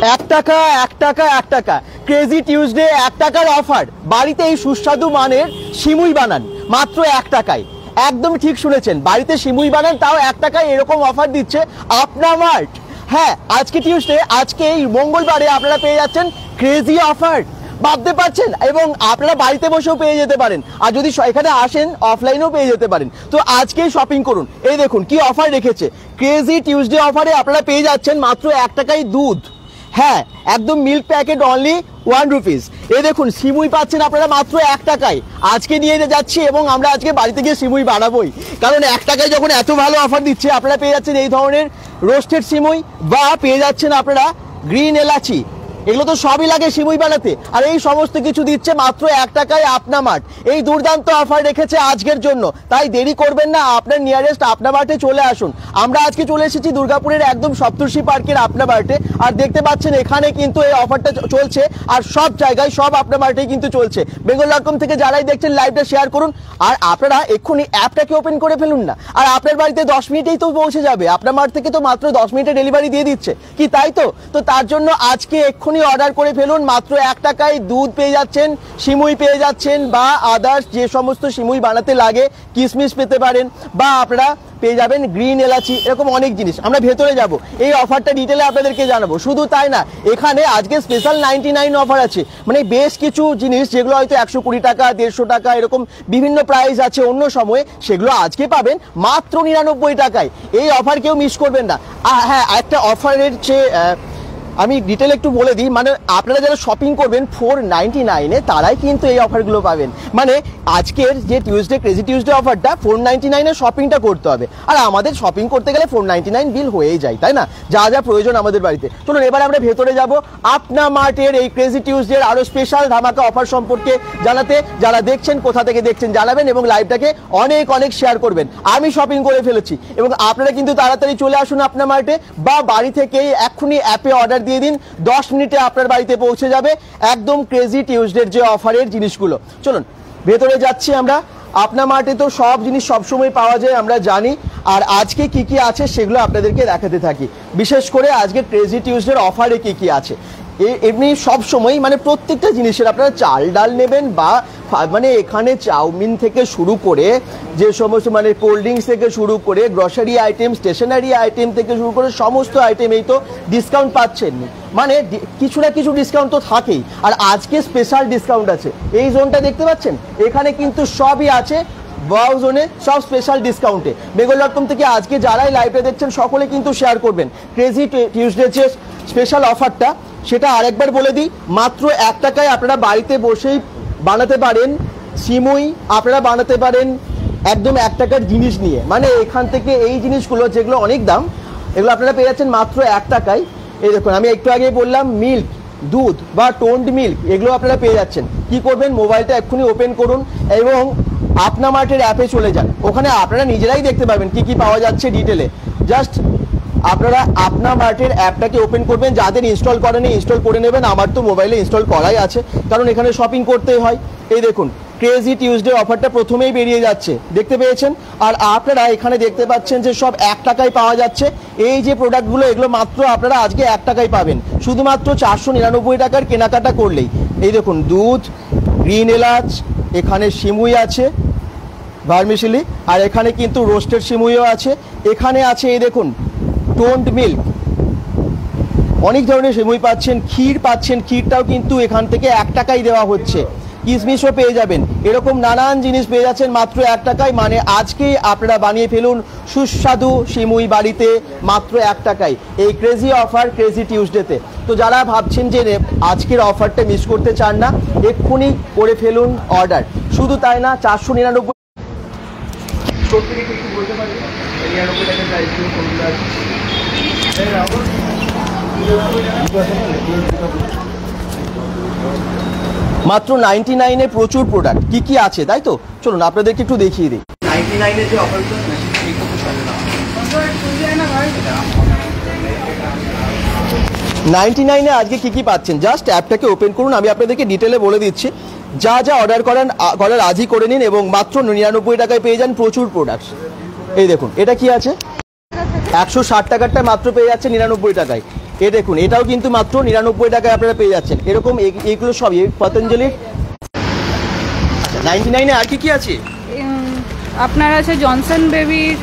1 টাকা 1 টাকা 1 টাকা ক্রেজি টিউসডে 1 টাকার অফার। বাড়িতে এই সুস্বাদু মানের সিমুই বানান মাত্র 1 টাকায়। একদম ঠিক শুনেছেন, বাড়িতে সিমুই বানান তাও 1 টাকায় এরকম অফার দিচ্ছে আপনা মার্ট। হ্যাঁ, আজকে টিউসডে, আজকে এই মঙ্গলবারে আপনারা পেয়ে যাচ্ছেন ক্রেজি অফার। ভাবতে পারছেন, এবং আপনারা বাড়িতে বসেও পেয়ে যেতে পারেন, আর যদি এখানে আসেন অফলাইনেও পেয়ে যেতে পারেন। তো আজকেই শপিং করুন। এই দেখুন কি অফার রেখেছে, ক্রেজি টিউসডে অফারে আপনারা পেয়ে যাচ্ছেন মাত্র 1 টাকায় দুধ। হ্যাঁ, একদম মিল্ক প্যাকেট অনলি 1 রুপিস। এই দেখুন সিমুই পাচ্ছেন আপনারা মাত্র 1 টাকায়। আজকে নিয়ে যাচ্ছি এবং আমরা আজকে বাড়িতে গিয়ে সিমুই বানাবোই, কারণ 1 টাকায় যখন এত ভালো অফার দিচ্ছে আপনারা পেয়ে যাচ্ছেন এই ধরনের রোস্টেড সিমুই, বা পেয়ে যাচ্ছেন আপনারা গ্রিন এলাচি। এগুলো তো সবই লাগে সিমুই বানাতে, আর এই সমস্ত কিছু দিচ্ছে মাত্র 1 টাকায় আপনা মার্ট। এই দুর্দান্ত অফার রেখেছে আজকের জন্য, তাই দেরি করবেন না, আপনার নিয়ারেস্ট আপনা মার্টে চলে আসুন। আমরা আজকে চলে এসেছি দুর্গাপুরের একদম সপ্তর্ষি পার্কের আপনা মার্টে, আর দেখতে পাচ্ছেন এখানে কিন্তু এই অফারটা চলছে, আর সব জায়গায় সব আপনা মার্টেই কিন্তু চলছে। bengal.com থেকে যারাই দেখছেন লাইভটা শেয়ার করুন, আর আপনারা এক্ষুনি অ্যাপটাকে ওপেন করে ফেলুন না, আর আপনার বাড়িতে 10 মিনিটেই তো পৌঁছে যাবে। আপনা মার্ট থেকে তো মাত্র 10 মিনিটে ডেলিভারি দিয়ে দিচ্ছে, কি তাই তো? তো তার জন্য আজকে এক্ষুনি অর্ডার করে ফেলুন, মাত্র 1 টাকায় দুধ পেয়ে যাচ্ছেন, সিমুই পেয়ে যাচ্ছেন, বা আদার্স যে সমস্ত সিমুই বানাতে লাগে কিশমিশ পেতে পারেন, বা আপনারা পেয়ে যাবেন গ্রিন এলাচি, এরকম অনেক জিনিস। আমরা ভেতরে যাব, এই অফারটা ডিটেলে আপনাদেরকে জানাবো। শুধু তাই না, এখানে আজকে স্পেশাল 99 অফার আছে, মানে বেশ কিছু জিনিস যেগুলো হয়তো 120 টাকা 150 টাকা এরকম বিভিন্ন প্রাইস আছে অন্য সময়ে, সেগুলো আজকে পাবেন মাত্র 99 টাকায়। এই অফার কেউ মিস করবেন না। হ্যাঁ, একটা অফারের চেয়ে আমি ডিটেল একটু বলে দিই, মানে আপনারা যারা শপিং করবেন 499-এ তারাই কিন্তু এই অফারগুলো পাবেন। মানে আজকের যে টিউসডে ক্রেজি টিউসডে অফারটা 499-এ শপিংটা করতে হবে, আর আমাদের শপিং করতে গেলে 499 বিল হয়েই যায়, তাই না? যা যা প্রয়োজন আমাদের বাড়িতে। চলুন এবার আমরা ভেতরে যাব আপনা মার্টের এই ক্রেজি টিউসডের আরো স্পেশাল ধামাকা অফার সম্পর্কে জানাতে। যারা দেখছেন কোথা থেকে দেখছেন জানাবেন, এবং লাইভটাকে অনেক অনেক শেয়ার করবেন। আমি শপিং করে ফেলেছি, এবং আপনারা কিন্তু তাড়াতাড়ি চলে আসুন আপনা মার্টে, বা বাড়ি থেকেই এক্ষুনি অ্যাপে অর্ডার দিয়ে দিন, 10 মিনিটে আপনার বাড়িতে পৌঁছে যাবে একদম ক্রেজি টিউসডের যে অফারের জিনিসগুলো। চলুন ভেতরে যাচ্ছি আমরা। আপনা মার্টে তো সব জিনিস সবসময় পাওয়া যায় আমরা জানি, আর আজকে কি কি আছে সেগুলো আপনাদেরকে দেখাতে থাকি। বিশেষ করে আজকে ক্রেজি টিউসডের অফারে কি কি আছে, এমনি সব সময় মানে প্রত্যেকটা জিনিসের আপনারা চাল ডাল নেবেন, বা মানে এখানে চাউমিন থেকে শুরু করে যে সমস্ত মানে কোল্ড ড্রিঙ্কস থেকে শুরু করে গ্রসারি আইটেম, স্টেশনারি আইটেম থেকে শুরু করে সমস্ত আইটেমেই তো ডিসকাউন্ট পাচ্ছেন, মানে কিছু না কিছু ডিসকাউন্ট তো থাকেই। আর আজকে স্পেশাল ডিসকাউন্ট আছে। এই জোনটা দেখতে পাচ্ছেন, এখানে কিন্তু সবই আছে ওয়াও জোনে, সব স্পেশাল ডিসকাউন্টে। bengal.com থেকে আজকে যারাই লাইভে দেখছেন সকলে কিন্তু শেয়ার করবেন ক্রেজি টিউসডে যে স্পেশাল অফারটা, সেটা আরেকবার বলে দিই, মাত্র 1 টাকায় আপনারা বাড়িতে বসেই বানাতে পারেন সিমুই, আপনারা বানাতে পারেন একদম 1 টাকার জিনিস নিয়ে। মানে এখান থেকে এই জিনিসগুলো যেগুলো অনেক দাম, এগুলো আপনারা পেয়ে যাচ্ছেন মাত্র 1 টাকায়। এই দেখুন, আমি একটু আগে বললাম মিল্ক, দুধ বা টোন্ড মিল্ক, এগুলো আপনারা পেয়ে যাচ্ছেন। কি করবেন, মোবাইলটা এক্ষুনি ওপেন করুন এবং আপনা মার্টের অ্যাপে চলে যান, ওখানে আপনারা নিজেরাই দেখতে পারবেন কি কি পাওয়া যাচ্ছে ডিটেলে। জাস্ট আপনারা আপনা মার্টের অ্যাপটাকে ওপেন করবেন, যাদের ইনস্টল করেনি ইনস্টল করে নেবেন। আমার তো মোবাইলে ইনস্টল করাই আছে, কারণ এখানে শপিং করতেই হয়। এই দেখুন ক্রেজি টিউসডে অফারটা প্রথমেই বেরিয়ে যাচ্ছে, দেখতে পেয়েছেন। আর আপনারা এখানে দেখতে পাচ্ছেন যে সব 1 টাকায় পাওয়া যাচ্ছে। এই যে প্রোডাক্টগুলো এগুলো মাত্র আপনারা আজকে 1 টাকায় পাবেন, শুধুমাত্র 499 টাকার কেনাকাটা করলেই। এই দেখুন দুধ, গ্রিন এলাচ, এখানে সিমুই আছে ভার্মিসেলি, আর এখানে কিন্তু রোস্টেড সিমুইও আছে। এখানে আছে এই দেখুন টোন্ড মিল্ক, অনেক ধরনের সিমুই পাচ্ছেন, ক্ষীর পাচ্ছেন, ক্ষীরটাও কিন্তু এখান থেকে 1 টাকায় দেওয়া হচ্ছে। কিশমিশও পেয়ে যাবেন, এরকম নানান জিনিস পেয়ে যাচ্ছেন মাত্র 1 টাকায়। মানে আজকেই আপনারা বানিয়ে ফেলুন সুস্বাদু সিমুই বাড়িতে মাত্র 1 টাকায়, এই ক্রেজি অফার ক্রেজি টিউসডেতে। তো যারা ভাবছেন যে আজকের অফারটা মিস করতে চান না, এক্ষুনি করে ফেলুন অর্ডার। শুধু তাই না, 499 মাত্র 99-এ প্রচুর প্রোডাক্ট। কি কি আছে তাই তো, চলুন আপনাদেরকে একটু দেখিয়ে দিই। 99-এর যে অফারটা 99-এ আজকে কি কি পাচ্ছেন, জাস্ট অ্যাপটাকে ওপেন করুন, আমি আপনাদেরকে ডিটেলে বলে দিচ্ছি। যা যা অর্ডার করার আজই করে নিন, এবং মাত্র 99 টাকায় পেয়ে যান প্রচুর প্রোডাক্ট। এই দেখুন এটা কি আছে, 160 টাকারটা মাত্র পেয়ে যাচ্ছে 99 টাকায়। এ দেখুন, এটাও কিন্তু মাত্র 99 টাকায় আপনারা পেয়ে যাচ্ছেন। এরকম এইগুলো সবই পতঞ্জলির। 99 এ আর কি আছে? আপনার আছে জনসন বেবির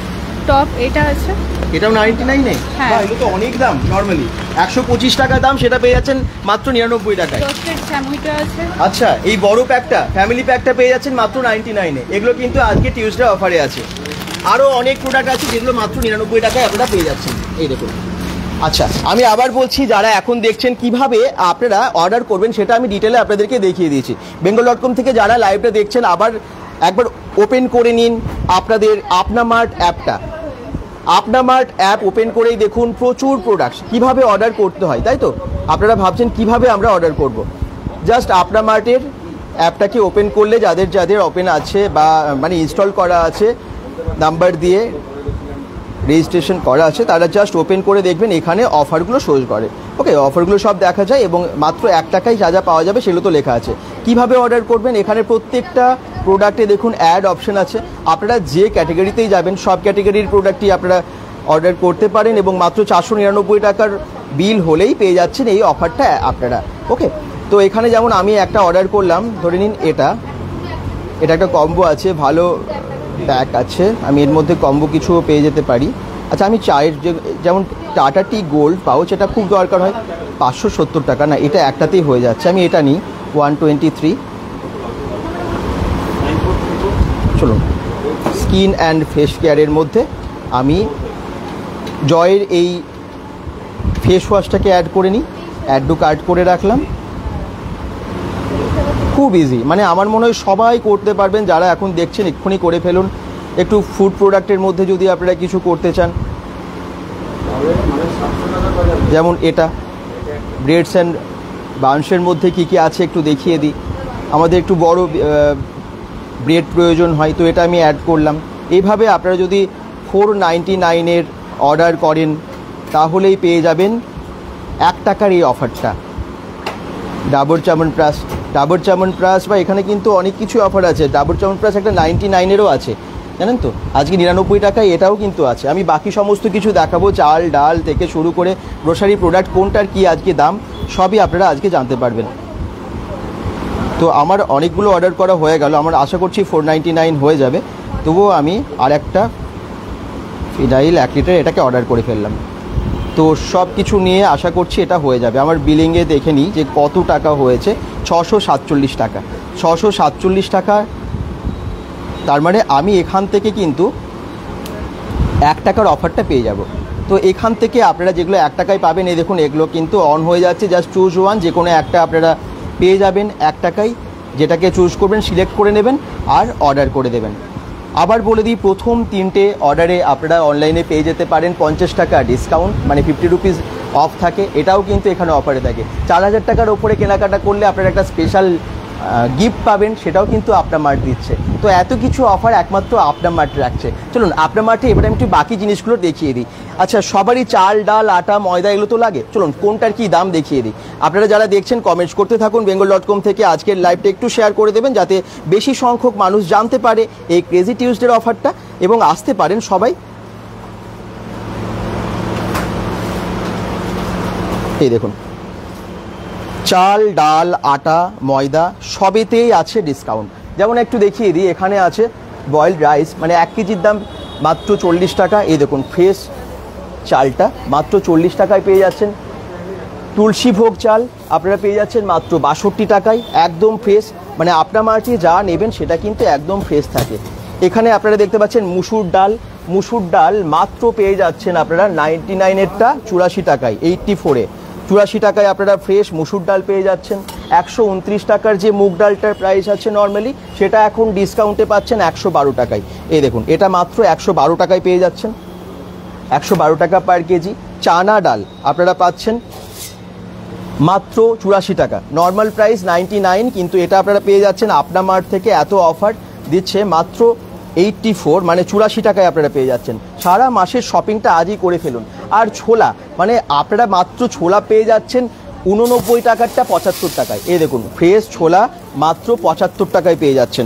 টপ, এটা আছে, এটাও 99 এ। হ্যাঁ, এগুলো তো অনেক দাম। নরমালি 125 টাকা দাম, সেটা পেয়ে যাচ্ছেন মাত্র 99 টাকায়। টোস্টেড স্যামুইটা আছে। আচ্ছা, এই বড় প্যাকটা, ফ্যামিলি প্যাকটা পেয়ে যাচ্ছেন মাত্র 99 এ। এগুলো কিন্তু আজকে টিউসডে অফারে আছে। আরও অনেক প্রোডাক্ট আছে যেগুলো মাত্র 99 টাকায় আপনারা পেয়ে যাচ্ছেন। এই দেখুন। আচ্ছা, আমি আবার বলছি, যারা এখন দেখছেন কিভাবে আপনারা অর্ডার করবেন সেটা আমি ডিটেলে আপনাদেরকে দেখিয়ে দিয়েছি। bengal.com থেকে যারা লাইভটা দেখছেন আবার একবার ওপেন করে নিন আপনাদের আপনা মার্ট অ্যাপটা। আপনা মার্ট অ্যাপ ওপেন করেই দেখুন প্রচুর প্রোডাক্ট কিভাবে অর্ডার করতে হয়, তাই তো? আপনারা ভাবছেন কিভাবে আমরা অর্ডার করব। জাস্ট আপনা মার্টের অ্যাপটাকে ওপেন করলে, যাদের যাদের ওপেন আছে বা মানে ইনস্টল করা আছে, নাম্বার দিয়ে রেজিস্ট্রেশন করা আছে, তারা জাস্ট ওপেন করে দেখবেন এখানে অফারগুলো শো করে। ওকে, অফারগুলো সব দেখা যায় এবং মাত্র 1 টাকায় যা যা পাওয়া যাবে সেগুলো তো লেখা আছে। কিভাবে অর্ডার করবেন, এখানে প্রত্যেকটা প্রোডাক্টে দেখুন অ্যাড অপশন আছে। আপনারা যে ক্যাটাগরিতেই যাবেন সব ক্যাটাগরির প্রোডাক্টই আপনারা অর্ডার করতে পারেন এবং মাত্র 499 টাকার বিল হলেই পেয়ে যাচ্ছেন এই অফারটা আপনারা। ওকে, তো এখানে যেমন আমি একটা অর্ডার করলাম, ধরে নিন এটা একটা কম্বো আছে, ভালো প্যাক আছে, আমি এর মধ্যে কম্বো কিছু পেয়ে যেতে পারি। আচ্ছা, আমি চায়ের যেমন টাটা টি গোল্ড পাউচ, এটা খুব দরকার হয়, 570 টাকা, না এটা একটাতেই হয়ে যাচ্ছে, আমি এটা নিই 123। চলুন, স্কিন অ্যান্ড ফেস কেয়ারের মধ্যে আমি জয়ের এই ফেস ওয়াশটাকে অ্যাড করে নিই, অ্যাড টু কার্ট করে রাখলাম। খুব ইজি, মানে আমার মনে হয় সবাই করতে পারবেন। যারা এখন দেখছেন এক্ষুনি করে ফেলুন। একটু ফুড প্রোডাক্টের মধ্যে যদি আপনারা কিছু করতে চান, যেমন এটা ব্রেডস অ্যান্ড বানসের মধ্যে কী কী আছে একটু দেখিয়ে দিই। আমাদের একটু বড় ব্রেড প্রয়োজন হয়, তো এটা আমি অ্যাড করলাম। এইভাবে আপনারা যদি 499 অর্ডার করেন তাহলেই পেয়ে যাবেন 1 টাকার এই অফারটা। ডাবর চামন প্লাস বা এখানে কিন্তু অনেক কিছু অফার আছে। ডাবর চামন প্লাস একটা 99 আছে, জানেন তো? আজকে 99 টাকায় এটাও কিন্তু আছে। আমি বাকি সমস্ত কিছু দেখাবো, চাল ডাল থেকে শুরু করে গ্রোসারি প্রোডাক্ট কোনটার কি আজকে দাম সবই আপনারা আজকে জানতে পারবেন। তো আমার অনেকগুলো অর্ডার করা হয়ে গেল, আমার আশা করছি 499 হয়ে যাবে। তবুও আমি আর একটা ফিনাইল 1 লিটার এটাকে অর্ডার করে ফেললাম। তো সব কিছু নিয়ে আশা করছি এটা হয়ে যাবে। আমার বিলিংয়ে দেখে নিই যে কত টাকা হয়েছে, 647 টাকা। 647 টাকা, তার মানে আমি এখান থেকে কিন্তু 1 টাকার অফারটা পেয়ে যাব। তো এখান থেকে আপনারা যেগুলো 1 টাকায় পাবেন, এই দেখুন এগুলো কিন্তু অন হয়ে যাচ্ছে। জাস্ট চুজ ওয়ান, যে কোনো একটা আপনারা পেয়ে যাবেন 1 টাকায়। যেটাকে চুজ করবেন সিলেক্ট করে নেবেন আর অর্ডার করে দেবেন। আবার বলে দিই, প্রথম 3টে অর্ডারে আপনারা অনলাইনে পেয়ে যেতে পারেন 50 টাকা ডিসকাউন্ট, মানে 50 রুপিস অফ থাকে। এটাও কিন্তু এখানে অফারে থাকে। 4000 টাকার ওপরে কেনাকাটা করলে আপনারা একটা স্পেশাল গিফট পাবেন, সেটাও কিন্তু আপনা মার্ট দিচ্ছে। তো এত কিছু অফার একমাত্র আপনা মার্ট রাখছে। চলুন আপনা মার্টে এবারে আমি একটু বাকি জিনিসগুলো দেখিয়ে দিই। আচ্ছা, সবারই চাল ডাল আটা ময়দা এগুলো তো লাগে, চলুন কোনটার কি দাম দেখিয়ে দিই। আপনারা যারা দেখছেন কমেন্টস করতে থাকুন। bengal.com থেকে আজকের লাইভটা একটু শেয়ার করে দেবেন যাতে বেশি সংখ্যক মানুষ জানতে পারে এই ক্রেজি টিউসডের অফারটা এবং আসতে পারেন সবাই। এই দেখুন, চাল ডাল আটা ময়দা সবেতেই আছে ডিসকাউন্ট। যেমন একটু দেখিয়ে দিই, এখানে আছে বয়েলড রাইস, মানে 1 কেজির দাম মাত্র 40 টাকা। এই দেখুন ফ্রেশ চালটা মাত্র 40 টাকায় পেয়ে যাচ্ছেন। তুলসী ভোগ চাল আপনারা পেয়ে যাচ্ছেন মাত্র 62 টাকায়, একদম ফ্রেশ। মানে আপনা মার্টে যা নেবেন সেটা কিন্তু একদম ফ্রেশ থাকে। এখানে আপনারা দেখতে পাচ্ছেন মুসুর ডাল মাত্র পেয়ে যাচ্ছেন আপনারা 99-এরটা 84 টাকায়, 84-এ 84 টাকায় আপনারা ফ্রেশ মুসুর ডাল পেয়ে যাচ্ছেন। 129 টাকার যে মুগ ডালটার প্রাইস আছে নর্মালি, সেটা এখন ডিসকাউন্টে পাচ্ছেন 112 টাকায়। এই দেখুন, এটা মাত্র 112 টাকায় পেয়ে যাচ্ছেন, 112 টাকা পার কেজি। চানা ডাল আপনারা পাচ্ছেন মাত্র 84 টাকা, নর্মাল প্রাইস 99, কিন্তু এটা আপনারা পেয়ে যাচ্ছেন আপনা মার্ট থেকে। এত অফার দিচ্ছে মাত্র 84, মানে 84 টাকায় আপনারা পেয়ে যাচ্ছেন। সারা মাসের শপিংটা আজই করে ফেলুন। আর ছোলা, মানে আপনারা মাত্র ছোলা পেয়ে যাচ্ছেন 89 টাকারটা 75 টাকায়। এই দেখুন ফ্রেশ ছোলা মাত্র 75 টাকায় পেয়ে যাচ্ছেন।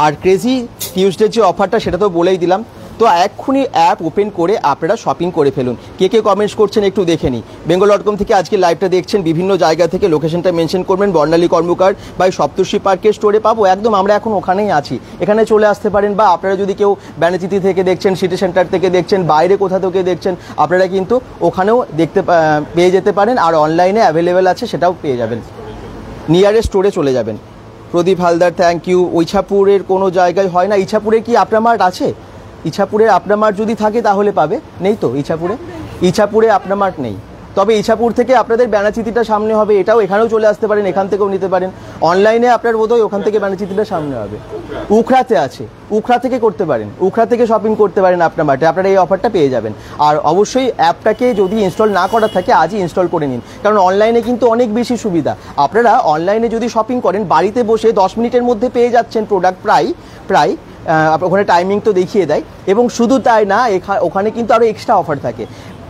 আর ক্রেজি টিউসডে যে অফারটা সেটা তো বলেই দিলাম। তো তো এক্ষুনি অ্যাপ ওপেন করে আপনারা শপিং করে ফেলুন। কে কে কমেন্টস করছেন একটু দেখে নিই। bengal.com থেকে আজকে লাইভটা দেখছেন, বিভিন্ন জায়গা থেকে লোকেশনটা মেনশন করবেন, বর্ণালী কর্মকার বা সপ্তর্ষি পার্কের স্টোরে পাবো একদম, আমরা এখন ওখানেই আছি, এখানে চলে আসতে পারেন। বা আপনারা যদি কেউ ব্যানাচিতি থেকে দেখছেন, সিটি সেন্টার থেকে দেখছেন, বাইরে কোথা থেকে দেখছেন, আপনারা কিন্তু ওখানেও পেয়ে যেতে পারেন। আর অনলাইনে অ্যাভেলেবেল আছে, সেটাও পেয়ে যাবেন, নিয়ারেস্ট স্টোরে চলে যাবেন। প্রদীপ হালদার থ্যাংক ইউ। ইছাপুরের কোনো জায়গায় হয় না? ইছাপুরে কি আপনার মার্ট আছে? ইছাপুরের আপনার মার্ট যদি থাকে তাহলে পাবে, নেই তো ইছাপুরে আপনার মার্ট নেই। তবে ইছাপুর থেকে আপনাদের ব্যানাচিতিটা সামনে হবে, এটাও এখানেও চলে আসতে পারেন, এখান থেকেও নিতে পারেন। অনলাইনে আপনার বোধহয় ওখান থেকে ব্যানাচিতিটা সামনে হবে। উখড়াতে আছে, উখড়া থেকে করতে পারেন, উখড়া থেকে শপিং করতে পারেন আপনার মার্টে, আপনারা এই অফারটা পেয়ে যাবেন। আর অবশ্যই অ্যাপটাকে যদি ইনস্টল না করা থাকে আজই ইনস্টল করে নিন, কারণ অনলাইনে কিন্তু অনেক বেশি সুবিধা। আপনারা অনলাইনে যদি শপিং করেন বাড়িতে বসে 10 মিনিটের মধ্যে পেয়ে যাচ্ছেন প্রোডাক্ট প্রায় ওখানে টাইমিং তো দেখিয়ে দেয়। এবং শুধু তাই না, ওখানে কিন্তু আরও এক্সট্রা অফার থাকে।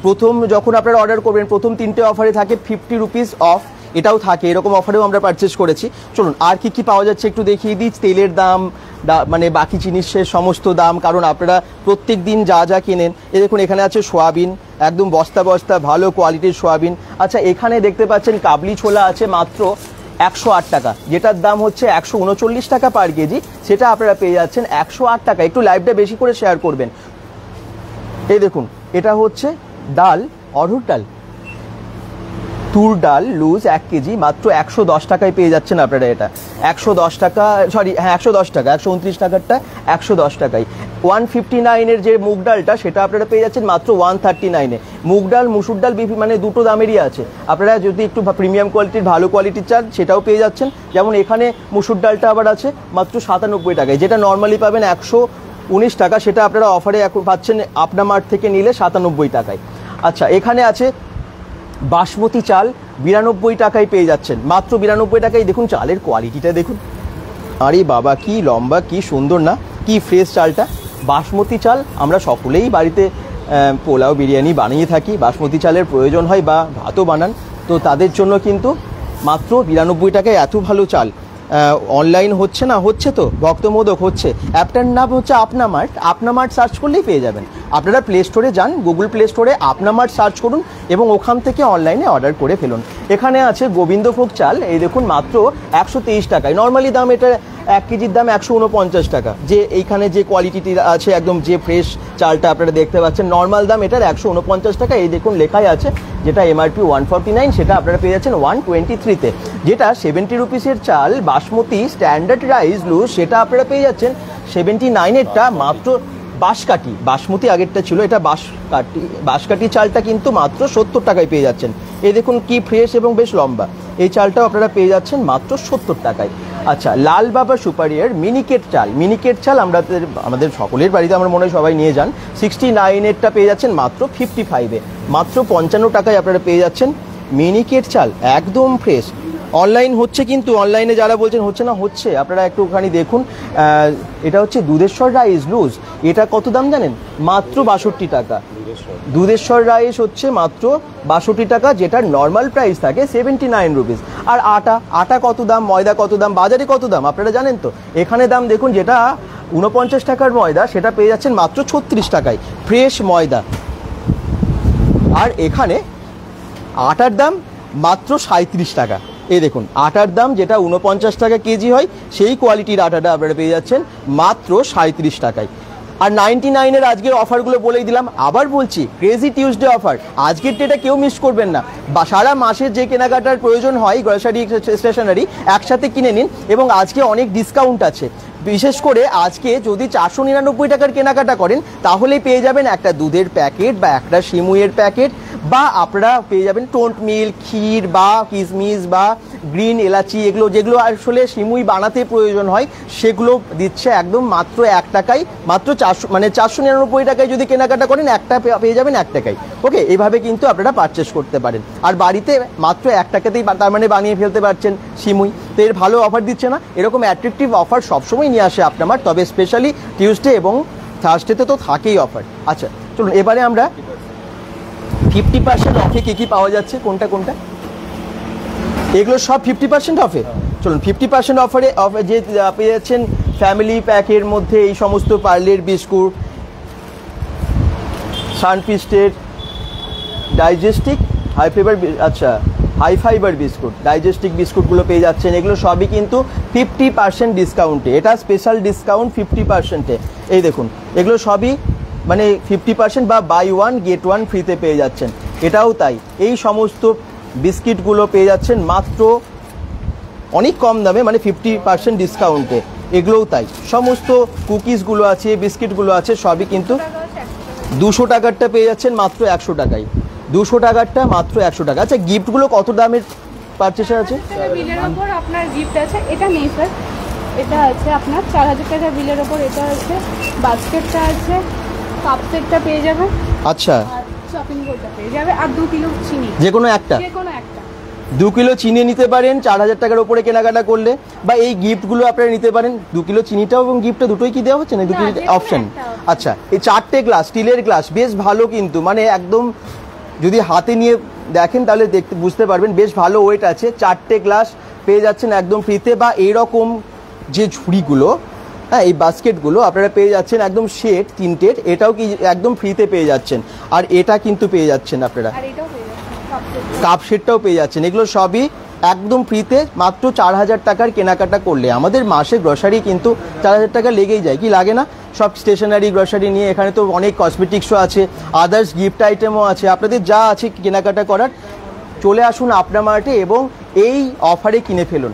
প্রথম যখন আপনারা অর্ডার করবেন প্রথম 3টে অফারে থাকে 50 রুপিস অফ, এটাও থাকে, এরকম অফারেও আমরা পারচেস করেছি। চলুন আর কি পাওয়া যাচ্ছে একটু দেখিয়ে দিই। তেলের দাম, মানে বাকি জিনিসের সমস্ত দাম, কারণ আপনারা প্রত্যেক দিন যা কেনেন। দেখুন এখানে আছে সোয়াবিন, একদম বস্তা ভালো কোয়ালিটির সোয়াবিন। আচ্ছা এখানে দেখতে পাচ্ছেন কাবলি ছোলা আছে মাত্র 108 টাকা, যেটার দাম হচ্ছে 139 টাকা পার কেজি, সেটা আপনারা পেয়ে যাচ্ছেন 108 টাকা। একটু লাইভটা বেশি করে শেয়ার করবেন। এই দেখুন এটা হচ্ছে ডাল, অড়হর ডাল, তুর ডাল লুজ 1 কেজি মাত্র 110 টাকায় পেয়ে যাচ্ছেন আপনারা। এটা 110 টাকা, সরি হ্যাঁ 110 টাকা, 129 টাকারটা 110 টাকায়। 159-এর যে মুগ ডালটা সেটা আপনারা পেয়ে যাচ্ছেন মাত্র 139-এ। মুগ ডাল মুসুর ডাল মানে দুটো দামেরই আছে। আপনারা যদি একটু প্রিমিয়াম কোয়ালিটির ভালো কোয়ালিটির চান সেটাও পেয়ে যাচ্ছেন। যেমন এখানে মুসুর ডালটা আবার আছে মাত্র 97 টাকায়, যেটা নর্মালি পাবেন 119 টাকা, সেটা আপনারা অফারে এখন পাচ্ছেন আপনার মার্ট থেকে নিলে 97 টাকায়। আচ্ছা এখানে আছে বাসমতি চাল 92 টাকায় পেয়ে যাচ্ছেন, মাত্র 92 টাকায়। দেখুন চালের কোয়ালিটিটা দেখুন, আরে বাবা কি লম্বা, কি সুন্দর না, কি ফ্রেশ চালটা। বাসমতি চাল আমরা সকলেই বাড়িতে পোলাও বিরিয়ানি বানিয়ে থাকি, বাসমতি চালের প্রয়োজন হয় বা ভাতও বানান, তো তাদের জন্য কিন্তু মাত্র 92 টাকায় এত ভালো চাল। অনলাইন হচ্ছে না, হচ্ছে তো ভক্তমোদক হচ্ছে। অ্যাপটার নাম হচ্ছে আপনা মার্ট সার্চ করলেই পেয়ে যাবেন। আপনারা প্লে স্টোরে যান, গুগল প্লে স্টোরে আপনা মার্ট সার্চ করুন এবং ওখান থেকে অনলাইনে অর্ডার করে ফেলুন। এখানে আছে গোবিন্দভোগ চাল, এই দেখুন মাত্র 123 টাকায়। নর্মালি দাম এটা 1 কেজির দাম 149 টাকা। যে এইখানে যে কোয়ালিটিটি আছে একদম যে ফ্রেশ চালটা আপনারা দেখতে পাচ্ছেন, নর্মাল দাম এটার 149 টাকা। এই দেখুন লেখাই আছে, যেটা এমআরপি 149, সেটা আপনারা পেয়ে যাচ্ছেন 123-তে। যেটা 70 রুপিসের চাল বাসমতি স্ট্যান্ডার্ড রাইস লুজ, সেটা আপনারা পেয়ে যাচ্ছেন 79-এরটা মাত্র বাঁশকাঠি। বাসমতি আগেরটা ছিল, এটা বাঁশকাঠি চালটা কিন্তু মাত্র 70 টাকায় পেয়ে যাচ্ছেন। এই দেখুন কি ফ্রেশ এবং বেশ লম্বা, এই চালটাও আপনারা পেয়ে যাচ্ছেন মাত্র 70 টাকায়। আচ্ছা লাল বাবা সুপারিয়ার মিনিকেট চাল আমাদের সকলের বাড়িতে আমার মনে হয় সবাই নিয়ে যান। 69-এরটা পেয়ে যাচ্ছেন মাত্র 55-এ, মাত্র 55 টাকায় আপনারা পেয়ে যাচ্ছেন মিনিকেট চাল, একদম ফ্রেশ। অনলাইন হচ্ছে, কিন্তু অনলাইনে যারা বলছেন হচ্ছে না, হচ্ছে। আপনারা একটুখানি দেখুন, এটা হচ্ছে দুধেশ্বর রাইস লুজ, এটা কত দাম জানেন? মাত্র 62 টাকা। দুধেশ্বর রাইস হচ্ছে মাত্র 62 টাকা, যেটার নর্মাল প্রাইস থাকে 79 রুপিস। আর আটা কত দাম, ময়দা কত দাম, বাজারে কত দাম আপনারা জানেন তো? এখানে দাম দেখুন, যেটা 49 টাকার ময়দা সেটা পেয়ে যাচ্ছেন মাত্র 36 টাকায়, ফ্রেশ ময়দা। আর এখানে আটার দাম মাত্র 37 টাকা। এই দেখুন আটার দাম যেটা 49 টাকা কেজি হয়, সেই কোয়ালিটির আটাটা আপনারা পেয়ে যাচ্ছেন মাত্র 37 টাকায়। আর 99-এর আজকের অফারগুলো বলেই দিলাম, আবার বলছি ক্রেজি টিউসডে অফার, আজকের ডেটা কেউ মিস করবেন না। বা সারা মাসের যে কেনাকাটার প্রয়োজন হয় গ্রসারি স্টেশনারি একসাথে কিনে নিন, এবং আজকে অনেক ডিসকাউন্ট আছে। বিশেষ করে আজকে যদি 499 টাকার কেনাকাটা করেন তাহলেই পেয়ে যাবেন একটা দুধের প্যাকেট বা একটা সিমুইয়ের প্যাকেট, বা আপনারা পেয়ে যাবেন টোন্ট মিল্ক, ক্ষীর বা কিশমিশ বা গ্রিন এলাচি, এগুলো যেগুলো আসলে সিমুই বানাতে প্রয়োজন হয় সেগুলো দিচ্ছে একদম মাত্র 1 টাকায়। মাত্র 499 টাকায় যদি কেনাকাটা করেন একটা পেয়ে যাবেন 1 টাকায়। ওকে, এইভাবে কিন্তু আপনারা পারচেস করতে পারেন। আর বাড়িতে মাত্র 1 টাকাতেই তার মানে বানিয়ে ফেলতে পারছেন সিমুই। তো এর ভালো অফার দিচ্ছে না? এরকম অ্যাট্রাকটিভ অফার সবসময় নিয়ে আসে আপনার, তবে স্পেশালি টিউসডে এবং থার্সডেতে তো থাকেই অফার। আচ্ছা চলুন এবারে আমরা 50% অফে কী পাওয়া যাচ্ছে, কোনটা এগুলো সব 50% অফে। চলুন 50% অফারে যে পেয়ে যাচ্ছেন ফ্যামিলি প্যাকের মধ্যে এই সমস্ত পার্লের বিস্কুট, সানফিস্টের ডাইজেস্টিক হাই ফাইবার, আচ্ছা হাই ফাইবার বিস্কুট, ডাইজেস্টিক বিস্কুটগুলো পেয়ে যাচ্ছেন। এগুলো সবই কিন্তু 50% ডিসকাউন্টে, এটা স্পেশাল ডিসকাউন্ট 50%-এ। এই দেখুন এগুলো সবই মানে 50% বা বাই ওয়ান গেট ওয়ান ফ্রিতে পেয়ে যাচ্ছেন। এটাও তাই, এই সমস্ত বিস্কিটগুলো পেয়ে যাচ্ছেন মাত্র অনেক কম দামে, মানে 50% ডিসকাউন্টে। এগুলোও তাই, সমস্ত কুকিজগুলো আছে, বিস্কিটগুলো আছে, সবই কিন্তু 200 টাকারটা পেয়ে যাচ্ছেন মাত্র 100 টাকায়। 200 টাকারটা মাত্র 100 টাকা। আচ্ছা গিফটগুলো কত দামের পারচেসে আছে? বিলের ওপর আপনার গিফট আছে, এটা নেই স্যার, এটা আছে আপনার 4000 টাকা বিলের ওপর, এটা আছে, বাস্কেটটা আছে, কাপ সেটটা পেয়ে যাবেন, আচ্ছা আর শপিং বোর্ডটা পেয়ে যাবে, আর 2 কিলো চিনি, যে কোনো একটা। 2 কিলো চিনি নিতে পারেন 4000 টাকার উপরে কেনাকাটা করলে, বা এই গিফটগুলো আপনারা নিতে পারেন। 2 কিলো চিনিটাও এবং গিফটটা দুটোই কি দেওয়া হচ্ছে না? 2 কিলো অপশন। আচ্ছা এই 4টে গ্লাস, স্টিলের গ্লাস, বেশ ভালো কিন্তু, মানে একদম যদি হাতে নিয়ে দেখেন তাহলে দেখতে বুঝতে পারবেন বেশ ভালো ওয়েট আছে। 4টে গ্লাস পেয়ে যাচ্ছেন একদম ফ্রিতে, বা এইরকম যে ঝুড়িগুলো, হ্যাঁ এই বাস্কেটগুলো আপনারা পেয়ে যাচ্ছেন একদম সেট 3টের, এটাও কি একদম ফ্রিতে পেয়ে যাচ্ছেন। আর এটা কিন্তু পেয়ে যাচ্ছেন আপনারা, কাপ সেটটাও পেয়ে যাচ্ছেন। এগুলো সবই একদম ফ্রিতে মাত্র 4000 টাকার কেনাকাটা করলে। আমাদের মাসে গ্রসারি কিন্তু 4000 টাকা লেগেই যায়, কি লাগে না? সব স্টেশনারি গ্রসারি নিয়ে, এখানে তো অনেক কসমেটিক্সও আছে, আদার্স গিফট আইটেমও আছে, আপনাদের যা আছে কেনাকাটা করার চলে আসুন আপনা মার্টে এবং এই অফারে কিনে ফেলুন।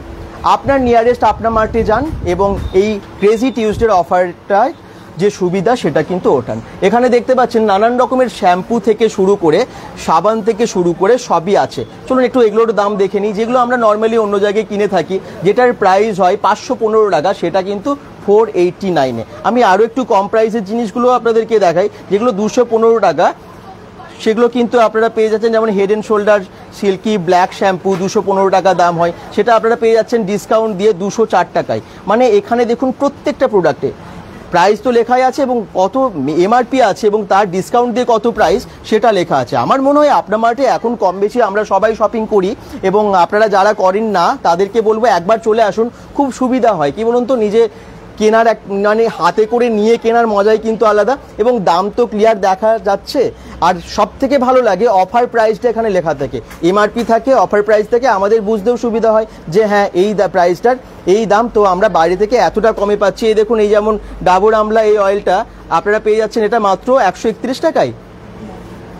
আপনার নিয়ারেস্ট আপনা মার্টে যান এবং এই ক্রেজি টিউসডের অফারটায় যে সুবিধা সেটা কিন্তু ওঠান। এখানে দেখতে পাচ্ছেন নানান রকমের শ্যাম্পু থেকে শুরু করে সাবান থেকে শুরু করে সবই আছে। চলুন একটু এগুলোর দাম দেখে নিই। যেগুলো আমরা নর্মালি অন্য জায়গায় কিনে থাকি, যেটার প্রাইস হয় 515 টাকা, সেটা কিন্তু 489-এ। আমি আরও একটু কম প্রাইসের জিনিসগুলো আপনাদেরকে দেখাই, যেগুলো 215 টাকা, সেগুলো কিন্তু আপনারা পেয়ে যাচ্ছেন। যেমন head and shoulder silky black shampoo 215 টাকা দাম হয়, সেটা আপনারা পেয়ে যাচ্ছেন ডিসকাউন্ট দিয়ে 204 টাকায়। মানে এখানে দেখুন প্রত্যেকটা প্রোডাক্টে প্রাইস তো লেখাই আছে এবং কত এমআরপি আছে এবং তার ডিসকাউন্ট দিয়ে কত প্রাইস সেটা লেখা আছে। আমার মনে হয় আপনা মার্টে এখন কম বেশি আমরা সবাই শপিং করি, এবং আপনারা যারা করেন না তাদেরকে বলবো একবার চলে আসুন, খুব সুবিধা হয়। কি বলুন তো, নিজে কেনার এক মানে হাতে করে নিয়ে কেনার মজাই কিন্তু আলাদা, এবং দাম তো ক্লিয়ার দেখা যাচ্ছে। আর সব থেকে ভালো লাগে অফার প্রাইসটা এখানে লেখা থাকে, এমআরপি থাকে, অফার প্রাইস থাকে, আমাদের বুঝতেও সুবিধা হয় যে হ্যাঁ এই প্রাইসটার এই দাম, তো আমরা বাইরে থেকে এতটা কমে পাচ্ছি। এই দেখুন, এই যেমন ডাবর আমলা এই অয়েলটা আপনারা পেয়ে যাচ্ছেন এটা মাত্র 131 টাকায়।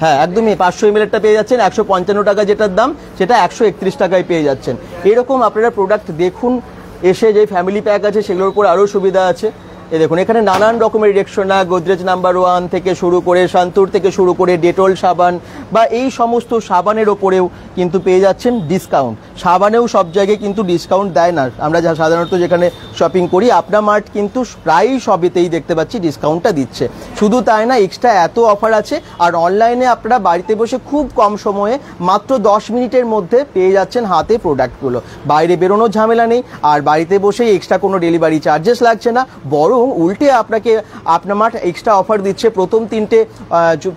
হ্যাঁ একদমই 500 ml-টা পেয়ে যাচ্ছেন 155 টাকা, যেটার দাম সেটা 131 টাকায় পেয়ে যাচ্ছেন। এরকম আপনারা প্রোডাক্ট দেখুন, এসে যে ফ্যামিলি প্যাক আছে সেগুলোর উপর আরও সুবিধা আছে। এই দেখুন এখানে নানান রকমের রেক্সোনা, গোদরেজ নাম্বার 1 থেকে শুরু করে শান্তুর থেকে শুরু করে ডেটল সাবান বা এই সমস্ত সাবানের ওপরেও কিন্তু পেয়ে যাচ্ছেন ডিসকাউন্ট। সাবানেও সব জায়গায় কিন্তু ডিসকাউন্ট দেয় না, আমরা যা সাধারণত যেখানে শপিং করি আপনা মার্ট কিন্তু প্রায় সবেতেই দেখতে পাচ্ছি ডিসকাউন্টটা দিচ্ছে। শুধু তাই না, এক্সট্রা এত অফার আছে। আর অনলাইনে আপনারা বাড়িতে বসে খুব কম সময়ে মাত্র 10 মিনিটের মধ্যে পেয়ে যাচ্ছেন হাতে প্রোডাক্টগুলো, বাইরে বেরোনোর ঝামেলা নেই, আর বাড়িতে বসেই এক্সট্রা কোনো ডেলিভারি চার্জেস লাগছে না। বড় উল্টে আপনাকে আপনা মার্ট এক্সট্রা অফার দিচ্ছে, প্রথম 3টে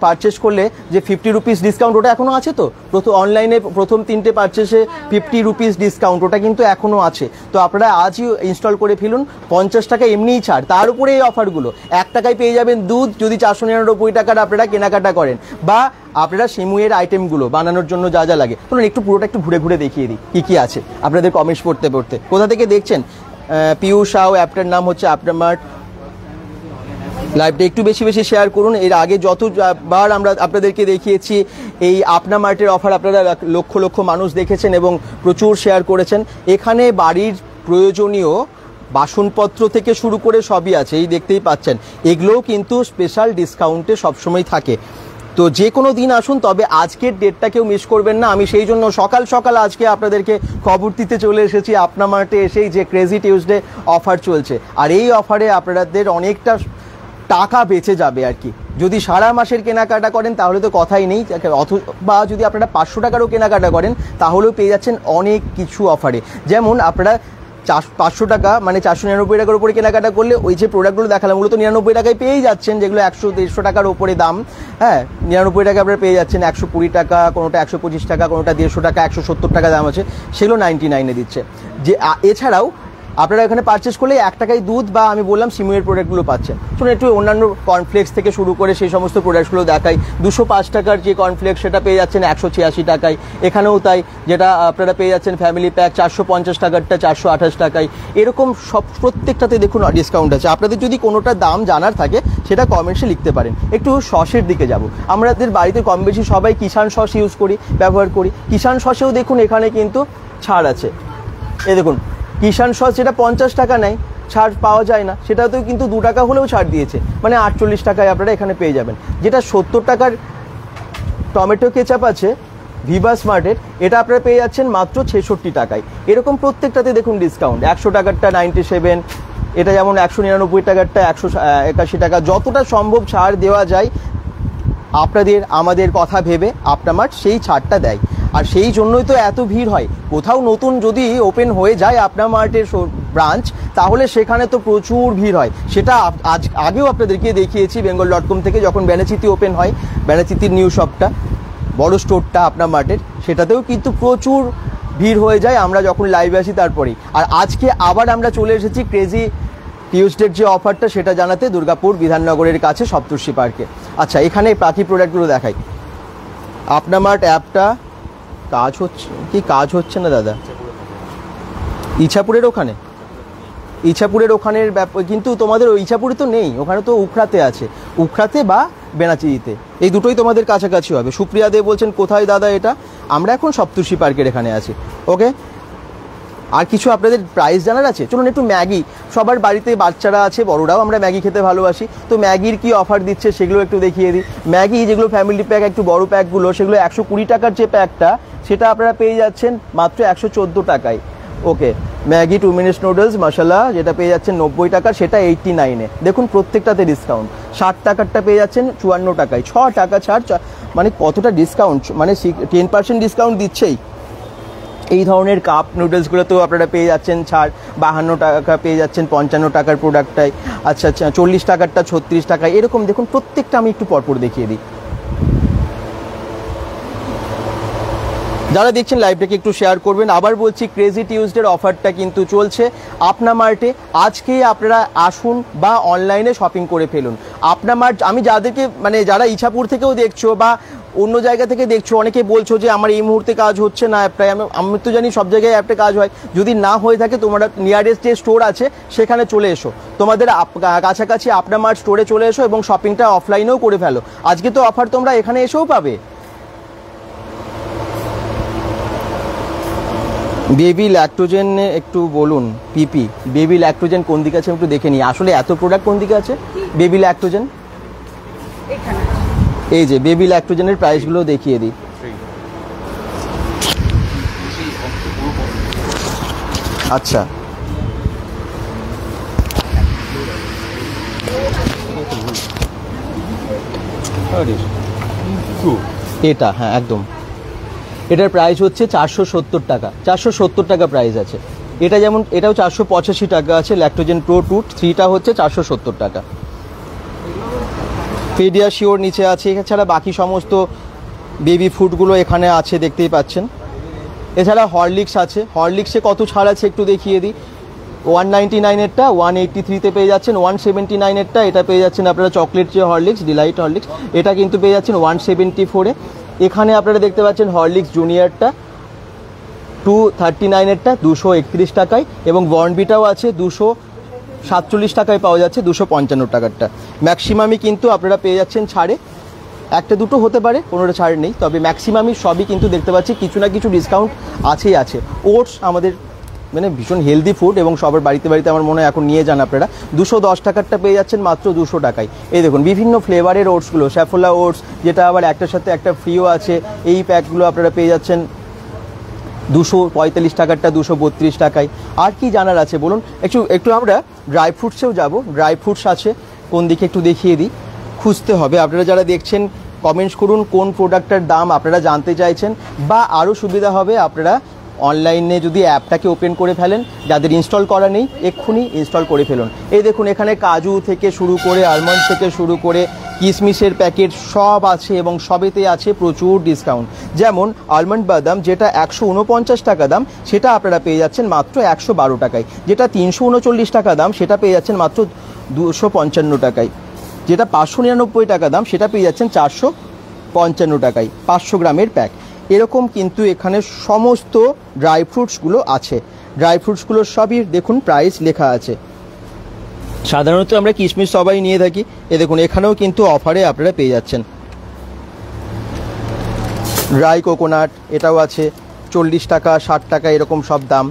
পারচেস করলে যে 50 রুপিস ডিসকাউন্ট, ওটা এখনো আছে তো? অনলাইনে প্রথম 3টে পারচেসে 50 রুপিস ডিসকাউন্ট, ওটা কিন্তু এখনো আছে। তো আপনারা আজই ইনস্টল করে ফেলুন, 50 টাকা এমনিই ছাড়, তার উপরে এই অফারগুলো। 1 টাকায় পেয়ে যাবেন দুধ যদি 499 টাকার আপনারা কেনাকাটা করেন, বা আপনারা সিমুইয়ের আইটেমগুলো বানানোর জন্য যা যা লাগে। চলুন একটু পুরোটা একটু ঘুরে ঘুরে দেখিয়ে দিই কী কী আছে আপনাদের কমেন্টস পড়তে পড়তে। কোথা থেকে দেখছেন? পিয়ুষ সাউ, অ্যাপটার নাম হচ্ছে আপনা মার্ট। লাইভটা একটু বেশি বেশি শেয়ার করুন। এর আগে যতবার আমরা আপনাদেরকে দেখিয়েছি এই আপনা মার্টের অফার, আপনারা লক্ষ লক্ষ মানুষ দেখেছেন এবং প্রচুর শেয়ার করেছেন। এখানে বাড়ির প্রয়োজনীয় বাসনপত্র থেকে শুরু করে সবই আছে, এই দেখতেই পাচ্ছেন। এগুলোও কিন্তু স্পেশাল ডিসকাউন্টে সবসময় থাকে। তো যে কোনো দিন আসুন, তবে আজকের ডেটটা কেউ মিস করবেন না। আমি সেই জন্য সকাল সকাল আজকে আপনাদেরকে খবর দিতে চলে এসেছি আপনা মার্টে এসেই যে ক্রেজি টিউসডে অফার চলছে। আর এই অফারে আপনাদের অনেকটা টাকা বেঁচে যাবে আর কি। যদি সারা মাসের কেনাকাটা করেন তাহলে তো কথাই নেই, অথবা যদি আপনারা 500 টাকারও কেনাকাটা করেন তাহলেও পেয়ে যাচ্ছেন অনেক কিছু অফারে। যেমন আপনারা 500 টাকা মানে 499 টাকার উপরে কেনাকাটা করলে ওই যে প্রোডাক্টগুলো দেখালাম ওগুলো তো 99 টাকায় পেয়েই যাচ্ছেন, যেগুলো 100-150 টাকার উপরে দাম। হ্যাঁ 99 টাকা আপনারা পেয়ে যাচ্ছেন, 120 টাকা, কোনোটা 125 টাকা, কোনোটা 150 টাকা, 170 টাকা দাম আছে, সেগুলো 99-এ দিচ্ছে। যে এছাড়াও আপনারা এখানে পারচেস করলে 1 টাকায় দুধ বা আমি বললাম সিমুইয়ের প্রোডাক্টগুলো পাচ্ছেন। শুনুন একটু অন্যান্য কর্নফ্লেক্স থেকে শুরু করে সেই সমস্ত প্রোডাক্টগুলো দেখাই। 205 টাকার যে কর্নফ্লেক্স সেটা পেয়ে যাচ্ছেন 186 টাকায়, এখানেও তাই। যেটা আপনারা পেয়ে যাচ্ছেন ফ্যামিলি প্যাক 450 টাকারটা 428 টাকায়, এরকম সব প্রত্যেকটাতে দেখুন ডিসকাউন্ট আছে। আপনাদের যদি কোনোটা দাম জানার থাকে সেটা কমেন্টসে লিখতে পারেন। একটু সসের দিকে যাব। আমাদের বাড়িতে কম বেশি সবাই কিষান সস ইউজ করি, ব্যবহার করি। কিষান সসেও দেখুন এখানে কিন্তু ছাড় আছে। এই দেখুন কিষান সস যেটা 50 টাকা নেয়, ছাড় পাওয়া যায় না, সেটাতেও কিন্তু 2 টাকা হলেও ছাড় দিয়েছে, মানে 48 টাকায় আপনারা এখানে পেয়ে যাবেন। যেটা 70 টাকার টমেটো কেচাপ আছে ভিভা স্মার্টের, এটা আপনারা পেয়ে যাচ্ছেন মাত্র 66 টাকায়। এরকম প্রত্যেকটাতে দেখুন ডিসকাউন্ট। 100 টাকারটা 97, এটা যেমন 199 টাকারটা 181 টাকা। যতটা সম্ভব ছাড় দেওয়া যায় আপনাদের আমাদের কথা ভেবে আপনামার্ট সেই ছাড়টা দেয়, আর সেই জন্যই তো এত ভিড় হয়। কোথাও নতুন যদি ওপেন হয়ে যায় আপনামার্টের ব্রাঞ্চ, তাহলে সেখানে তো প্রচুর ভিড় হয়। সেটা আজ আগেও আপনাদেরকে দেখিয়েছি bengal.com থেকে, যখন ব্যানাচিতি ওপেন হয়, ব্যানাচিতির নিউ শপটা, বড় স্টোরটা আপনামার্টের, সেটাতেও কিন্তু প্রচুর ভিড় হয়ে যায় আমরা যখন লাইভে আসি তারপরেই। আর আজকে আবার আমরা চলে এসেছি ক্রেজি টিউসডের যে অফারটা সেটা জানাতে, দুর্গাপুর বিধাননগরের কাছে সপ্তর্ষি পার্কে। আচ্ছা, এখানে বাকি প্রোডাক্টগুলো দেখাই। আপনামার্ট অ্যাপটা কাজ হচ্ছে না দাদা। ইছাপুরের ওখানের কিন্তু তোমাদের ইছাপুরে তো নেই, ওখানে তো উখড়াতে আছে, উখড়াতে বা বেনাচিতে, এই দুটোই তোমাদের কাছাকাছি হবে। সুপ্রিয়া দে বলছেন কোথায় দাদা এটা? আমরা এখন সপ্তর্ষি পার্কের এখানে আছি। ওকে, আর কিছু আপনাদের প্রাইস জানার আছে? চলুন একটু ম্যাগি, সবার বাড়িতে বাচ্চারা আছে, বড়রাও আমরা ম্যাগি খেতে ভালোবাসি, তো ম্যাগির কি অফার দিচ্ছে সেগুলো একটু দেখিয়ে দিই। ম্যাগি যেগুলো ফ্যামিলি প্যাক, একটু বড় প্যাকগুলো, সেগুলো 120 টাকার যে প্যাকটা, সেটা আপনারা পেয়ে যাচ্ছেন মাত্র 114 টাকায়। ওকে, ম্যাগি 2 মিনিটস নুডলস মশলা যেটা পেয়ে যাচ্ছেন 90 টাকা, সেটা 89-এ। দেখুন প্রত্যেকটাতে ডিসকাউন্ট। 60 টাকারটা পেয়ে যাচ্ছেন 54 টাকায়, 6 টাকা ছাড়, মানে কতটা ডিসকাউন্ট, মানে 10% ডিসকাউন্ট দিচ্ছেই। এই ধরনের কাপ নুডলসগুলোতেও আপনারা পেয়ে যাচ্ছেন ছাড়, 52 টাকা পেয়ে যাচ্ছেন 55 টাকার প্রোডাক্টটাই। আচ্ছা, 40 টাকারটা 36 টাকায়, এরকম দেখুন প্রত্যেকটা আমি একটু পরপর দেখিয়ে দিই। যারা দেখছেন লাইভটাকে একটু শেয়ার করবেন। আবার বলছি, ক্রেজি টিউসডের অফারটা কিন্তু চলছে আপনামার্টে। আজকেই আপনারা আসুন বা অনলাইনে শপিং করে ফেলুন। আপনামার্ট, আমি যাদেরকে মানে যারা ইছাপুর থেকেও দেখছো বা অন্য জায়গা থেকে দেখছো, অনেকে বলছো যে আমার এই মুহূর্তে কাজ হচ্ছে না অ্যাপটায়। আমি তো জানি সব জায়গায় অ্যাপটা কাজ হয়, যদি না হয়ে থাকে তোমরা নিয়ারেস্ট যে স্টোর আছে সেখানে চলে এসো, তোমাদের কাছাকাছি আপনামার্ট স্টোরে চলে এসো এবং শপিংটা অফলাইনেও করে ফেলো। আজকে তো অফার তোমরা এখানে এসেও পাবে। বেবি ল্যাক্টোজেন একটু বলুন, পিপি বেবি ল্যাক্টোজেন কোন দিকে আছে একটু দেখে নিই। আসলে এত প্রোডাক্ট কোন দিকে আছে বেবি ল্যাক্টোজেন? এই যে বেবি ল্যাক্টোজেনের প্রাইসগুলো দেখিয়ে দিই। আচ্ছা, এটা হ্যাঁ একদম, এটার প্রাইস হচ্ছে 470 টাকা, 470 টাকা প্রাইস আছে। এটা যেমন এটাও 485 টাকা আছে, ল্যাক্টোজেন প্রো 2-3টা হচ্ছে 470 টাকা। পেডিয়াশিওর নিচে আছে, এছাড়া বাকি সমস্ত বেবি ফুডগুলো এখানে আছে দেখতেই পাচ্ছেন। এছাড়া হরলিক্স আছে, হরলিক্সে কত ছাড় আছে একটু দেখিয়ে দিই। 199-এরটা 183-তে পেয়ে যাচ্ছেন, 179-এরটা এটা পেয়ে যাচ্ছেন আপনারা চকলেট যে হরলিক্স, ডিলাইট হরলিক্স, এটা কিন্তু পেয়ে যাচ্ছেন 174-এ। এখানে আপনারা দেখতে পাচ্ছেন হরলিক্স জুনিয়রটা 239-এরটা 231 টাকায়, এবং বর্নভিটাও আছে 247 টাকায় পাওয়া যাচ্ছে, 255 টাকারটা। ম্যাক্সিমামই কিন্তু আপনারা পেয়ে যাচ্ছেন ছাড়ে, একটা দুটো হতে পারে কোনোটা ছাড় নেই, তবে ম্যাক্সিমামই সবই কিন্তু দেখতে পাচ্ছি কিছু না কিছু ডিসকাউন্ট আছেই আছে। ওটস আমাদের মানে ভীষণ হেলদি ফুড এবং সবার বাড়িতে বাড়িতে আমার মনে হয় এখন নিয়ে যান আপনারা। 210 টাকারটা পেয়ে যাচ্ছেন মাত্র 200 টাকায়। এই দেখুন বিভিন্ন ফ্লেভারের ওটসগুলো, স্যাফোলা ওটস যেটা আবার একটার সাথে একটা ফ্রিও আছে, এই প্যাকগুলো আপনারা পেয়ে যাচ্ছেন 245 টাকারটা 232 টাকায়। আর কি জানার আছে বলুন? একটু আমরা ড্রাই ফ্রুটসেও যাব। ড্রাই ফ্রুটস আছে কোন দিকে একটু দেখিয়ে দিই, খুঁজতে হবে। আপনারা যারা দেখছেন কমেন্টস করুন কোন প্রোডাক্টটার দাম আপনারা জানতে চাইছেন, বা আরও সুবিধা হবে আপনারা অনলাইনে যদি অ্যাপটাকে ওপেন করে ফেলেন, যাদের ইনস্টল করা নেই এক্ষুনি ইনস্টল করে ফেলুন। এই দেখুন এখানে কাজু থেকে শুরু করে, আলমন্ড থেকে শুরু করে কিশমিশের প্যাকেট সব আছে এবং সবেতে আছে প্রচুর ডিসকাউন্ট। যেমন আলমন্ড বাদাম যেটা 149 টাকা দাম, সেটা আপনারা পেয়ে যাচ্ছেন মাত্র 112 টাকায়। যেটা 339 টাকা দাম, সেটা পেয়ে যাচ্ছেন মাত্র 255 টাকায়। যেটা 599 টাকা দাম, সেটা পেয়ে যাচ্ছেন 455 টাকায় 500 গ্রামের প্যাক। এরকম কিন্তু এখানে সমস্ত ড্রাই ফ্রুটসগুলো আছে। ড্রাই ফ্রুটসগুলোর সবই দেখুন প্রাইস লেখা আছে। সাধারণত আমরা কিশমিশ সবাই নিয়ে থাকি, দেখুন এখানেও কিন্তু অফারে আপনারা পেয়ে যাচ্ছেন। ড্রাই কোকোনাট এটাও আছে 40 টাকা 60 টাকা এরকম সব দাম।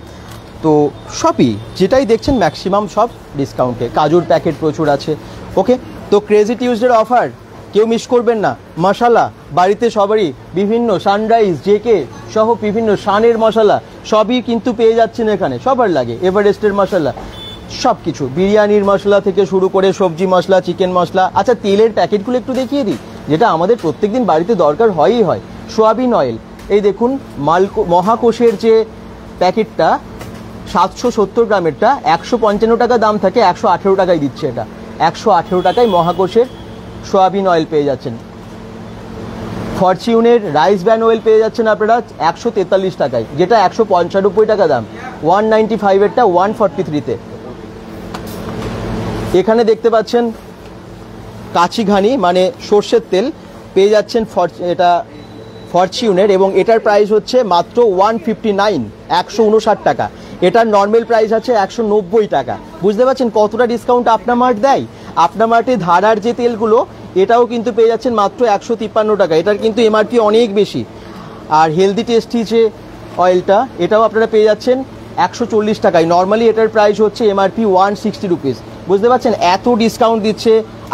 তো সবই যেটাই দেখছেন ম্যাক্সিমাম সব ডিসকাউন্টে। কাজুর প্যাকেট প্রচুর আছে। ওকে, তো ক্রেজি টিউসডের অফার কেউ মিস করবেন না। মশালা বাড়িতে সবারই বিভিন্ন সানরাইজ জেকে সহ বিভিন্ন শানের মশলা সবই কিন্তু পেয়ে যাচ্ছেন এখানে, সবার লাগে। এভারেস্টের মশলা সব কিছু, বিরিয়ানির মশলা থেকে শুরু করে সবজি মশলা, চিকেন মশলা। আচ্ছা, তেলের প্যাকেটগুলো একটু দেখিয়ে দিই, যেটা আমাদের প্রত্যেকদিন বাড়িতে দরকার হয়ই হয়। সোয়াবিন অয়েল, এই দেখুন মহাকোষের যে প্যাকেটটা 770 গ্রামেরটা 155 টাকা দাম থাকে, 118 টাকায় দিচ্ছে। এটা 118 টাকায় মহাকোষের সোয়াবিন অয়েল পেয়ে যাচ্ছেন। ফরচিউনের রাইস ব্র্যান অয়েল পেয়ে যাচ্ছেন আপনারা 143 টাকায়, যেটা 195 টাকা দাম। 195-এরটা 143-তে। এখানে দেখতে পাচ্ছেন কাচি ঘানি মানে সর্ষের তেল পেয়ে যাচ্ছেন এটা ফরচিউনের, এবং এটার প্রাইস হচ্ছে মাত্র 159, 159 টাকা। এটার নর্মাল প্রাইস আছে 190 টাকা। বুঝতে পারছেন কতটা ডিসকাউন্ট আপনা মার্ট দেয়। আপনা মার্টে ধারার যে তেলগুলো এটাও কিন্তু পেয়ে যাচ্ছেন মাত্র 153 টাকা। এটার কিন্তু এমআরপি অনেক বেশি। আর হেলদি টেস্টি যে অয়েলটা এটাও আপনারা পেয়ে যাচ্ছেন 140 টাকায়। নর্মালি এটার প্রাইস হচ্ছে এমআরপি 160 রুপিস। বুঝতে পারছেন এত ডিসকাউন্ট দিচ্ছে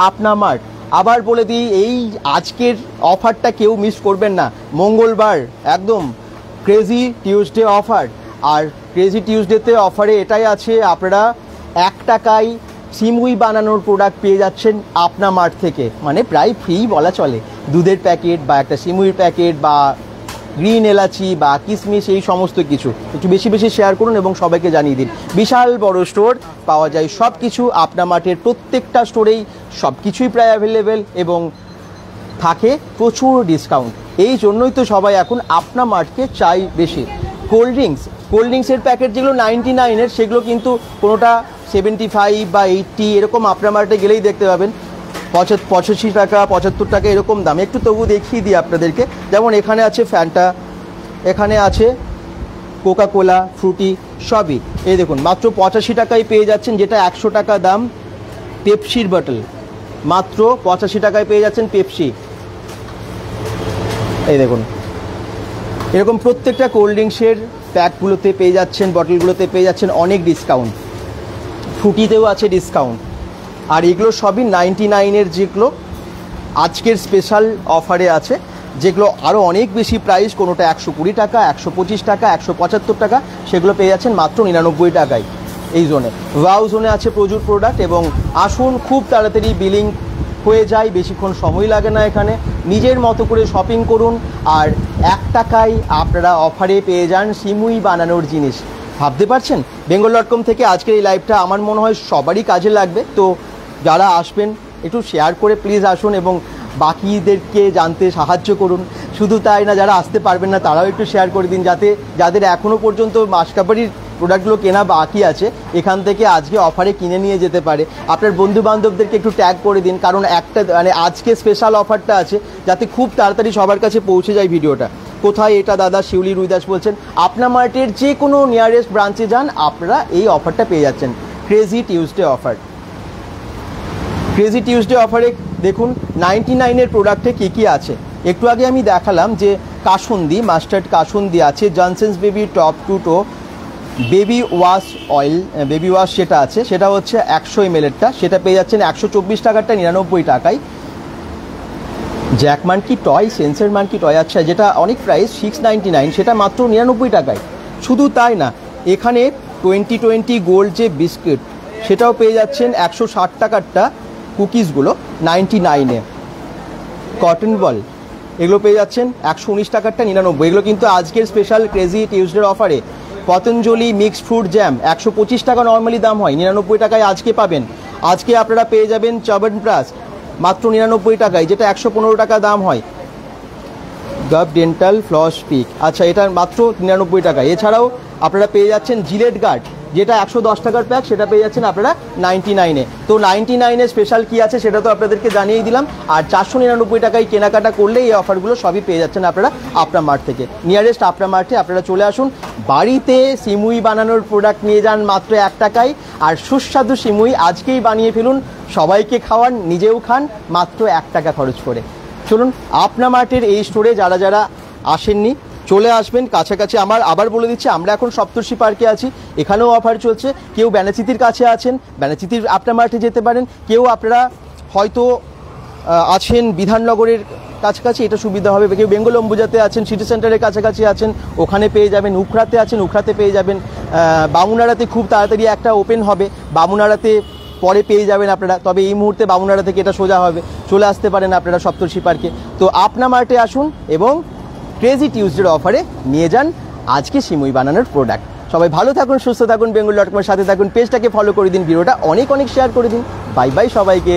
আপনা মার্ট। আবার বলে দিই, এই আজকের অফারটা কেউ মিস করবেন না। মঙ্গলবার একদম ক্রেজি টিউসডে অফার। আর ক্রেজি টিউসডেতে অফারে এটাই আছে, আপনারা 1 টাকায় সিমুই বানানোর প্রোডাক্ট পেয়ে যাচ্ছেন আপনা মার্ট থেকে, মানে প্রায় ফ্রি বলা চলে। দুধের প্যাকেট বা একটা সিমুইয়ের প্যাকেট বা গ্রিন এলাচি বা কিশমিশ, এই সমস্ত কিছু একটু বেশি বেশি শেয়ার করুন এবং সবাইকে জানিয়ে দিন। বিশাল বড় স্টোর, পাওয়া যায় সব কিছু আপনা মার্টের প্রত্যেকটা স্টোরেই সব কিছুই প্রায় অ্যাভেলেবেল এবং থাকে প্রচুর ডিসকাউন্ট। এই জন্যই তো সবাই এখন আপনা মার্টকে চাই বেশি। কোল্ড ড্রিঙ্কসের প্যাকেট যেগুলো 99-এর, সেগুলো কিন্তু কোনোটা 75 বা 80 এরকম আপনা মার্টে গেলেই দেখতে পাবেন 85 টাকা 75 টাকা এরকম দাম। একটু তবু দেখিয়ে দিই আপনাদেরকে। যেমন এখানে আছে ফ্যান্টা, এখানে আছে কোকা কোলা, ফ্রুটি সবই। এই দেখুন মাত্র 85 টাকায় পেয়ে যাচ্ছেন, যেটা 100 টাকা দাম। পেপসির বটল মাত্র 85 টাকায় পেয়ে যাচ্ছেন পেপসি। এই দেখুন এরকম প্রত্যেকটা কোল্ড ড্রিঙ্কসের প্যাকগুলোতে পেয়ে যাচ্ছেন, বটলগুলোতে পেয়ে যাচ্ছেন অনেক ডিসকাউন্ট। ফ্রুটিতেও আছে ডিসকাউন্ট। আর এগুলো সবই 99-এর, যেগুলো আজকের স্পেশাল অফারে আছে, যেগুলো আরও অনেক বেশি প্রাইস, কোনোটা 120 টাকা 125 টাকা 175 টাকা, সেগুলো পেয়ে যাচ্ছেন মাত্র 99 টাকায় এই জোনে। ওয়াও জোনে আছে প্রচুর প্রোডাক্ট। এবং আসুন, খুব তাড়াতাড়ি বিলিং হয়ে যায়, বেশিক্ষণ সময় লাগে না। এখানে নিজের মতো করে শপিং করুন আর 1 টাকায় আপনারা অফারে পেয়ে যান সিমুই বানানোর জিনিস। ভাবতে পারছেন? bengal.com থেকে আজকের এই লাইভটা আমার মনে হয় সবারই কাজে লাগবে। তো যারা আসবেন একটু শেয়ার করে প্লিজ আসুন এবং বাকিদেরকে জানতে সাহায্য করুন। শুধু তাই না, যারা আসতে পারবেন না তারাও একটু শেয়ার করে দিন, যাতে যাদের এখনও পর্যন্ত মাসকাবারির প্রোডাক্টগুলো কেনা বাকি আছে এখান থেকে আজকে অফারে কিনে নিয়ে যেতে পারে। আপনার বন্ধু বান্ধবদেরকে একটু ট্যাগ করে দিন, কারণ একটা মানে আজকে স্পেশাল অফারটা আছে, যাতে খুব তাড়াতাড়ি সবার কাছে পৌঁছে যায় ভিডিওটা। কোথায় এটা দাদা? শিউলি রুইদাস বলছেন। আপনা মার্টের যে কোনো নিয়ারেস্ট ব্রাঞ্চে যান, আপনারা এই অফারটা পেয়ে যাচ্ছেন, crazy Tuesday offer. Crazy Tuesday অফারে দেখুন 99-এর প্রোডাক্টে কী কী আছে। একটু আগে আমি দেখালাম যে কাসুন্দি, মাস্টার্ড কাসুন্দি আছে, Johnson's baby top to toe baby wash oil, baby wash যেটা আছে সেটা হচ্ছে 100 ml-এরটা, সেটা পেয়ে যাচ্ছেন 124 টাকারটা 99 টাকায়। Jack monkey toy, sensor monkey toy, আচ্ছা যেটা অনেক প্রাইস 699, সেটা মাত্র 99 টাকায়। শুধু তাই না, এখানে 2020 গোল্ড যে বিস্কিট সেটাও পেয়ে যাচ্ছেন 160 টাকারটা, কুকিজগুলো 99-এ। কটন বল এগুলো পেয়ে যাচ্ছেন 119 টাকারটা 99। এগুলো কিন্তু আজকের স্পেশাল ক্রেজি টিউসডের অফারে। পতঞ্জলি মিক্সড ফ্রুট জ্যাম 125 টাকা নর্মালি দাম হয়, 99 টাকায় আজকে পাবেন। আজকে আপনারা পেয়ে যাবেন চবনপ্রাশ মাত্র 99 টাকায়, যেটা 115 টাকা দাম হয়। গাব ডেন্টাল ফ্লস পিক, আচ্ছা এটা মাত্র 99 টাকা। এছাড়াও আপনারা পেয়ে যাচ্ছেন জিলেট গার্ড, যেটা 110 টাকার প্যাক, সেটা পেয়ে যাচ্ছেন আপনারা 99-এ। তো 99-এ স্পেশাল কি আছে সেটা তো আপনাদেরকে জানিয়েই দিলাম। আর 499 টাকায় কেনাকাটা করলে এই অফারগুলো সবই পেয়ে যাচ্ছেন আপনারা আপনা মার্ট থেকে। নিয়ারেস্ট আপনা মার্টে আপনারা চলে আসুন, বাড়িতে সিমুই বানানোর প্রোডাক্ট নিয়ে যান মাত্র 1 টাকায়। আর সুস্বাদু সিমুই আজকেই বানিয়ে ফেলুন, সবাইকে খাওয়ান, নিজেও খান মাত্র 1 টাকা খরচ করে। চলুন আপনা মার্টের এই স্টোরে যারা যারা আসেননি চলে আসবেন কাছাকাছি। আবার বলে দিচ্ছি, আমরা এখন সপ্তর্ষি পার্কে আছি, এখানেও অফার চলছে। কেউ ব্যানাচিতির কাছে আছেন, ব্যানাচিতির আপনা মার্টে যেতে পারেন। কেউ আপনারা হয়তো আছেন বিধাননগরের কাছাকাছি, এটা সুবিধা হবে। কেউ বেঙ্গল অম্বুজাতে আছেন, সিটি সেন্টারের কাছাকাছি আছেন, ওখানে পেয়ে যাবেন। উখড়াতে আছেন, উখড়াতে পেয়ে যাবেন। বামুনাড়াতে খুব তাড়াতাড়ি একটা ওপেন হবে, বামুনাড়াতে পরে পেয়ে যাবেন আপনারা। তবে এই মুহূর্তে বামুনাড়া থেকে এটা সোজা হবে, চলে আসতে পারেন আপনারা সপ্তর্ষি পার্কে। তো আপনা মার্টে আসুন এবং ক্রেজি টিউসডের অফারে নিয়ে যান আজকে সিমুই বানানোর প্রোডাক্ট। সবাই ভালো থাকুন, সুস্থ থাকুন, বেঙ্গল.com-এর সাথে থাকুন, পেজটাকে ফলো করে দিন, ভিডিওটা অনেক শেয়ার করে দিন। বাই বাই সবাইকে।